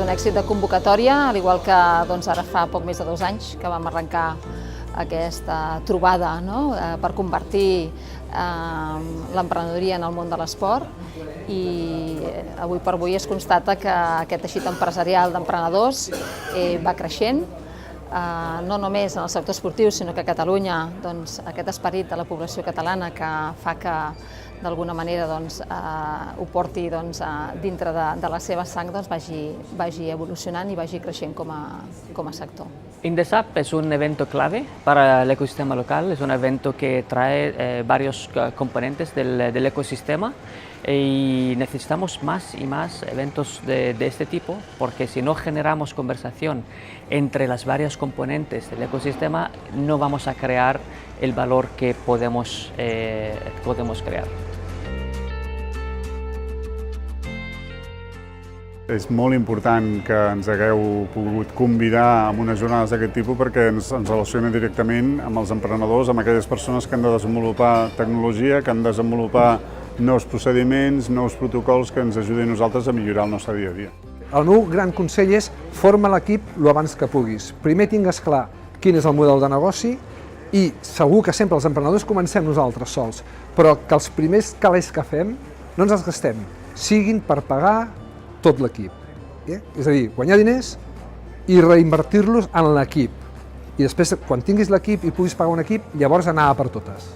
un èxit de convocatòria, al igual que ara fa poc més de 2 anys que vam arrencar aquesta trobada per convertir l'emprenedoria en el món de l'esport, i avui per avui es constata que aquest teixit empresarial d'emprenedors va creixent, no només en el sector esportiu, sinó que a Catalunya aquest esperit de la població catalana que fa que d'alguna manera ho porti dintre de la seva sang vagi evolucionant i vagi creixent com a sector. INDESAP es un evento clave para el ecosistema local, es un evento que trae varios componentes del ecosistema y necesitamos más y más eventos de este tipo, porque si no generamos conversación entre las varias componentes del ecosistema no vamos a crear el valor que podemos crear. És molt important que ens hagueu pogut convidar a unes jornades d'aquest tipus perquè ens relaciona directament amb els emprenedors, amb aquelles persones que han de desenvolupar tecnologia, que han de desenvolupar nous procediments, nous protocols que ens ajudin a nosaltres a millorar el nostre dia a dia. El meu gran consell és forma l'equip el abans que puguis. Primer tingues clar quin és el model de negoci i segur que sempre els emprenedors comencem nosaltres sols, però que els primers calés que fem no ens els gastem, siguin per pagar tot l'equip. És a dir, guanyar diners i reinvertir-los en l'equip. I després, quan tinguis l'equip i puguis pagar un equip, llavors anar a per totes.